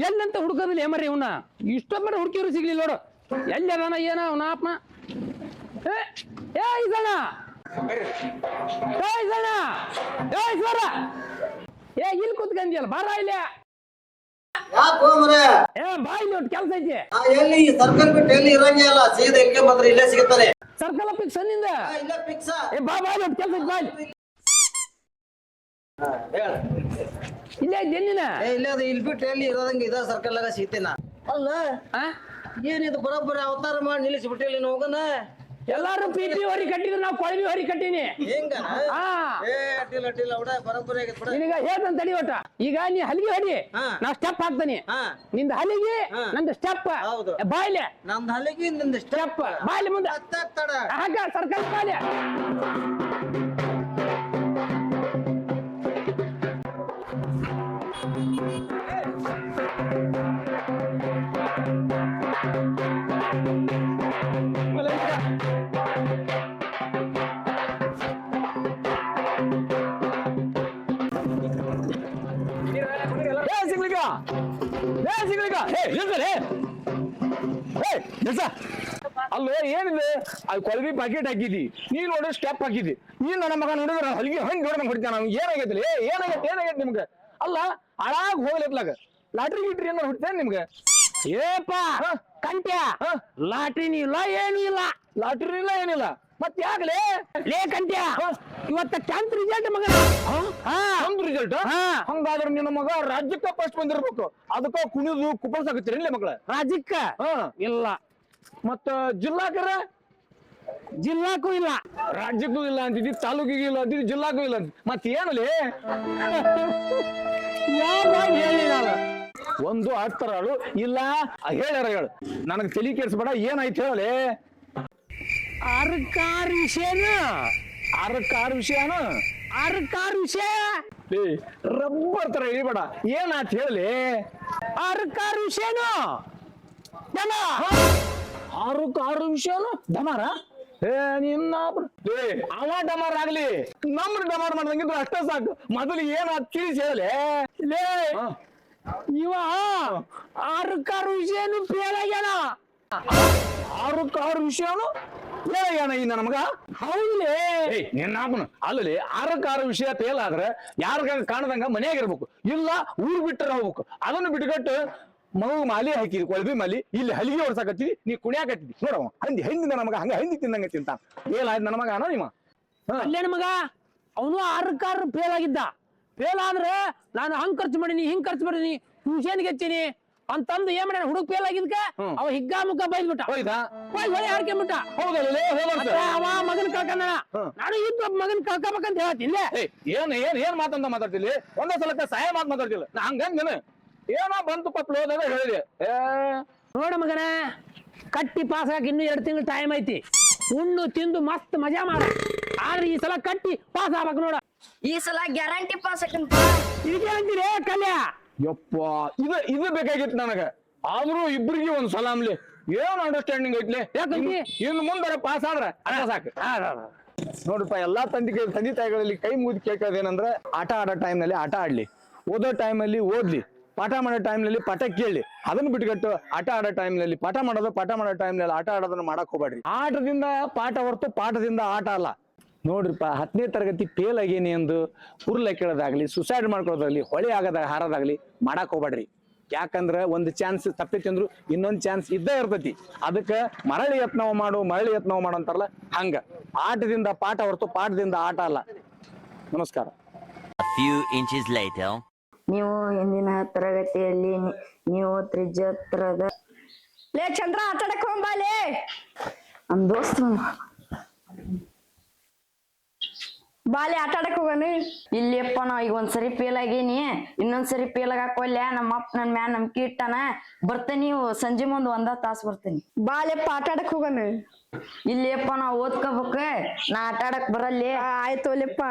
ಎಲ್ಲಂತ ಹುಡುಕೋದಿಲ್ಲ ಏಮರಿ ಇವನ್ನ ಇಷ್ಟೊತ್ತ ಮೇಲೆ ಹುಡುಕಿದ್ರು ಸಿಗ್ಲಿಲ್ಲ ನೋಡು ಎಲ್ಲಿ ಅದಾನ ಏನ ಅವನ ಅಪ್ಪನ ಏ ಇಸಣ್ಣ ಏ ಇಲ್ಲಿ ಕೂತ್ಕಂದಿಯಲ್ಲ ಬಾರ ಇಲ್ಲಿ ಏ ಬಾ ಇಲ್ಲಿ ಒಟ್ಟು ಕೆಲಸ ಐತಿ ಎಲ್ಲಿ ಸರ್ಕಲ್ ಬಿಟ್ಟು ಎಲ್ಲಿ ಇರಂಗಿಲ್ಲ ಸೀದಾ ಇಲ್ಲೇ ಬಂದ್ರೆ ಇಲ್ಲೇ ಸಿಗುತ್ತಾನೆ ಸರ್ಕಲ್ ಫಿಕ್ಸ್ ನಿಂದ ಇಲ್ಲೇ ಫಿಕ್ಸ್ ಏ ಬಾ ಬಾ ಒಟ್ಟು ಕೆಲಸ ಐತಿ ಬಾ ಇಲ್ಲಿ ಇಲ್ಲೇ ಜನ್ನಿನ ಇಲ್ಲೇ ಅದು ಇಲ್ಲಿ ಬಿಟ್ಟು ಎಲ್ಲಿ ಇರೋದಂಗೆ ಇದ ಸರ್ಕಲ್ ಆಗ ಸಿಗ್ತೇನ ಅಲ್ಲ ಏನಿದು ಬರೋಬ್ಬರಿ ಅವತಾರ ಮಾಡಿ ನಿಲ್ಲಿಸ್ಬಿಟ್ಟಿಲ್ಲ ನೀನು ಹೋಗನ ಎಲ್ಲಾರು ಪಿಪಿ ಹೊರಿ ಕಟ್ಟಿದ್ರು ನಾವು ಕೊಳವಿ ಹೊರಿ ಕಟ್ಟಿನಿ ಹೆಂಗ ಅಡ್ಡಿಲ್ಲ ಅವಡ ಬರೋಬ್ಬರಿ ಆಗೈತೆ ಬಿಡ ನಿನಗ ಹೇಳ್ತಾನೆ ತಡಿ ಒಟ್ಟ ಈಗ ನೀ ಹಲಿಗೆ ಹೊಡಿ ನಾ ಸ್ಟೆಪ್ ಹಾಕ್ತಾನೆ ನಿಂದ ಹಲಿಗೆ ನಂದು ಸ್ಟೆಪ್ ಬಾಯ್ಲೆ ನಮ್ದು ಹಲಿಗೆ ನಿಂದು ಸ್ಟೆಪ್ ಬಾಯ್ಲೆ ಮುಂದೆ ಹಾಕ ಸರ್ಕಲ್ ಬಾಯ್ಲೆ ಅಲ್ಲೋ ಏನಿದೆ ಅದು ಕೊಳವಿ ಪ್ಯಾಕೆಟ್ ಹಾಕಿದಿ ನೀನ್ ನೋಡ್ರಿ ಸ್ಟೆಪ್ ಹಾಕಿದಿ ನೀನ್ ನನ್ನ ಮಗ ನೋಡಿದ್ರೆ ಹೊಲಿಗೆ ಹಂಗೆ ನೋಡ್ದಂಗೆ ಹೊಡಿತಾನ ನಾವು ಏನಾಗೈತಿ ಏನಾಗೈತಿ ನಿಮ್ಗೆ ಅಲ್ಲ ಹಾಳಾಗ್ ಹೋಗ್ಲಿತ್ಲಾಗ ಲಾಟ್ರಿ ಗಿಟ್ರಿ ಏನಾರ ಹೊಡಿತೇನೆ ನಿಮ್ಗೆ ಏಪಾ ಕಂಟ್ಯಾ ಲಾಟ್ರಿನೂ ಇಲ್ಲ ಏನೂ ಇಲ್ಲ ಲಾಟ್ರಿ ಇಲ್ಲ ಏನಿಲ್ಲ ಮತ್ ಯಾಕಲೇ ಲೇ ಕಂಟ್ಯಾ ಇವತ್ತ 10th ರಿಸಲ್ಟ್ ಮಗ 10th ರಿಸಲ್ಟ್ ಹಂಗಾದ್ರೆ ನಿನ್ನ ಮಗ ರಾಜ್ಯಕ್ಕ ಫಸ್ಟ್ ಬಂದಿರ್ಬೇಕು ಅದಕ್ಕ ಕುಣಿದು ಕುಪ್ಪಳ್ಸಾಕತ್ತೀರಿ ಇಲ್ಲ ಮಕ್ಕಳ ರಾಜ್ಯಕ್ಕ ಇಲ್ಲ ಮತ್ತ ಜಿಲ್ಲಾಕರ ಜಿಲ್ಲಾಕ್ಕೂ ಇಲ್ಲ ರಾಜ್ಯಕ್ಕೂ ಇಲ್ಲ ಅಂತಿದ್ದಿ ತಾಲೂಕಿಗೂ ಇಲ್ಲ ಅಂತಿದ್ದಿ ಜಿಲ್ಲಾಕ್ಕೂ ಇಲ್ಲ ಅಂತ ಮತ್ ಏನಲೇ ಯಾವ ಹೇಳಿ ನಾನು ಒಂದು ಆಡ್ತಾರಾಳು ಇಲ್ಲ ಹೇಳ್ಯಾರ ಹೇಳು ನನಗ್ ತಲೆ ಕೆಡ್ಸ್ಬೇಡ ಏನಾಯ್ತು ಹೇಳಲೇ ಆರು ವಿಷಯನ ರಬ್ಬರ್ ತರ ಇಳಿಬೇಡ ಏನಾಯ್ತು ಹೇಳಿ ಆರು ವಿಷಯನು ಆರು ವಿಷಯನು ಡಮಾರ ನಿನ್ನ ಅವ ಡಮಾರ್ ಆಗ್ಲಿ ನಮ್ರ ಡಮಾರ್ ಮಾಡ್ದಂಗಿದ್ರು ಅಷ್ಟೇ ಸಾಕು ಮೊದಲು ಏನಾಯ್ತು ತಿಳಿಸಿ ಹೇಳಿ ಲೇ ಇವ ಆರು ವಿಷಯನು ಫೇಲ್ ಆಗ್ಯಾನ ಆರು ವಿಷಯನು ಏನ ಈ ನಮಗ ಹೌದೇ ನಿನ್ನಾಪನ ಅಲ್ಲಲ್ಲಿ ಆರು ವಿಷಯ ಫೇಲ್ ಆದ್ರೆ ಯಾರ ಕಾಣದಂಗ ಮನೆಯಾಗ ಇರ್ಬೇಕು ಇಲ್ಲ ಊರ್ ಬಿಟ್ಟರ ಹೋಗ್ಬೇಕು ಅದನ್ನು ಬಿಟ್ಕೊಟ್ಟು ಮಗು ಮಾಲಿ ಹಾಕಿದಿ ಕೊಳಬಿ ಮಾಲಿ ಇಲ್ಲಿ ಹಲಿಗೆ ಹೊಡ್ಸಾಕತ್ತಿದಿ ನೀ ಕುಣಿಯಾಕತ್ತಿದಿ ನೋಡವ ಹಂದಿನ ನಮಗ ಹಂಗ ಹಂದಿ ತಿಂದಂಗ ತಿಂತ ಫೇಲ್ ಆಯ್ತು ನನ್ನ ಮಗ ಅಣ್ಣ ನಿಮ್ಮ ಅಲ್ಲೇನ ಮಗ ಅವನು ಆರು ಫೇಲ್ ಆಗಿದ್ದ ಫೇಲ್ ಆದ್ರೆ ನಾನು ಹಂಗ್ ಖರ್ಚು ಮಾಡೀನಿ ಹಿಂಗ್ ಖರ್ಚು ಮಾಡೀನಿ ಟ್ಯೂಷನ್ಗೆ ಹಚ್ಚೀನಿ ಅಂತಂದು ಏನ್ ಮಾಡ್ಯಾನ ಹುಡುಗ ಫೇಲ್ ಆಗಿದ್ಕ ಅವ ಹಿಗ್ಗ ಮುಗ್ಗ ಬೈದ್ಬಿಟ್ಟ ಹೊಳೆ ಹಾರ್ಕೊಂಡ್ಬಿಟ್ಟ ಅವ ಮಗನ್ ಕಳ್ಕಂದ ನಾನು ಇಬ್ಬ ಮಗನ್ ಕಳ್ಕೊಬೇಕಂತ ಹೇಳ್ತೀನಿ ಏನ್ ಮಾತಂತ ಮಾತಾಡ್ತಿಲ್ಲಿ ಒಂದೇ ಸಲಕ್ಕ ಸಹಾಯ ಮಾತಾಡ್ತಿಲ್ಲ ನಾ ಹಂಗಂದ ಏನೋ ಬಂತು ಪಪ್ಲು ಹೋದಾಗ ಹೇಳಿದೆ ನೋಡ ಮಗನ ಕಟ್ಟಿ ಪಾಸ್ ಆಗಿ ಇನ್ನು 2 ತಿಂಗಳು ಟೈಮ್ ಐತಿ ಉಣ್ಣು ತಿಂದು ಮಸ್ತ್ ಮಜಾ ಮಾಡ ಆದ್ರೆ ಈ ಸಲ ಕಟ್ಟಿ ಪಾಸ್ ಆಗ್ಬೇಕು ನೋಡ ಈ ಸಲ ಗ್ಯಾರಂಟಿ ಪಾಸ್ ಇದಕ್ಕೆ ಅಂತೀರಿ ಕಲ್ಯ ಯಪ್ಪ ಇದು ಬೇಕಾಗಿತ್ತು ನನಗ ಆದ್ರೂ ಇಬ್ರಿಗೆ ಒಂದ್ ಸಲಾಮ್ಲಿ ಏನ್ ಅಂಡರ್ಸ್ಟ್ಯಾಂಡಿಂಗ್ ಐತ್ಲಿ ಯಾಕಂದ್ರೆ ಇನ್ನು ಮುಂದಾರ ಪಾಸ್ ಆದ್ರ ಅದ ಸಾಕು ನೋಡ್ರಪ್ಪ ಎಲ್ಲಾ ತಂದೆ ತಾಯಿಗಳಲ್ಲಿ ಕೈ ಮುಗಿದು ಕೇಳ್ಕೋದೇನಂದ್ರೆ ಆಟ ಆಡೋ ಟೈಮ್ ನಲ್ಲಿ ಆಟ ಆಡ್ಲಿ ಓದೋ ಟೈಮ್ ಅಲ್ಲಿ ಓದ್ಲಿ ಪಾಠ ಮಾಡೋ ಟೈಮ್ ನಲ್ಲಿ ಪಾಠ ಕೇಳಿ ಅದನ್ನ ಬಿಟ್ಕೊಟ್ಟು ಆಟ ಆಡೋ ಟೈಮ್ ನಲ್ಲಿ ಪಾಠ ಮಾಡೋ ಟೈಮ್ ನಲ್ಲಿ ಆಟ ಆಡೋದನ್ನ ಮಾಡಕ್ ಹೋಗ್ಬೇಡ್ರಿ ಆಟದಿಂದ ಪಾಠ ಹೊರತು ಪಾಠದಿಂದ ಆಟ ಅಲ್ಲ ನೋಡ್ರಿಪ್ಪ 10ನೇ ತರಗತಿ ಫೇಲ್ ಆಗೇನಿ ಎಂದು ಉರ್ಲ ಕೇಳೋದಾಗ್ಲಿ ಸುಸೈಡ್ ಮಾಡ್ಕೊಳ್ಳೋದಾಗ್ಲಿ ಹೊಳೆ ಆಗೋದಾಗ ಹಾರೋದಾಗ್ಲಿ ಮಾಡಕ್ ಹೋಗ್ಬೇಡ್ರಿ ಯಾಕಂದ್ರ ಒಂದು ಚಾನ್ಸ್ ತಪ್ಪೈತಿ ಅಂದ್ರು ಇನ್ನೊಂದು ಚಾನ್ಸ್ ಇದ್ದೇ ಇರ್ತೈತಿ ಅದಕ್ಕೆ ಮರಳಿ ಯತ್ನವ ಮಾಡು ಅಂತಾರಲ್ಲ ಹಂಗ ಆಟದಿಂದ ಪಾಠ ಹೊರತು ಪಾಠದಿಂದ ಆಟ ಅಲ್ಲ ನಮಸ್ಕಾರ ನೀವು ಹಿಂದಿನ ತರಗತಿಯಲ್ಲಿ ನೀವು ತ್ರಿಜತ್ರದ ಲೇ ಚಂದ್ರ ಆಟಾಡಕ್ ಹೋಗ್ಬಾಲೆ ನಮ್ ದೋಸ್ತ ಬಾಲೆ ಆಟಾಡಕ್ ಹೋಗೋಣ ಇಲ್ಲಿಯಪ್ಪ ನಾ ಈಗ ಒಂದ್ಸರಿ ಫೇಲ್ ಆಗೀನಿ ಇನ್ನೊಂದ್ಸರಿ ಫೇಲ್ ಆಗಾಕೊಲ್ಯ ನಮ್ಮ ಅಪ್ಪ ನನ್ ಮ್ಯಾಲ ನಂಬಿಕೆ ಇಟ್ಟಾನ ಬರ್ತೇನಿ ಸಂಜೆ ಮುಂದ್ 1 ತಾಸು ಬರ್ತೀನಿ ಬಾಲೆಪ್ಪ ಆಟಾಡಕ್ ಹೋಗೋಣ ಇಲ್ಲಿಯಪ್ಪ ನಾ ಓದ್ಕೋಬೇಕ ನಾ ಆಟಾಡಕ್ ಬರಲ್ಲ ಆಯ್ತು ಒಲೆಪ್ಪ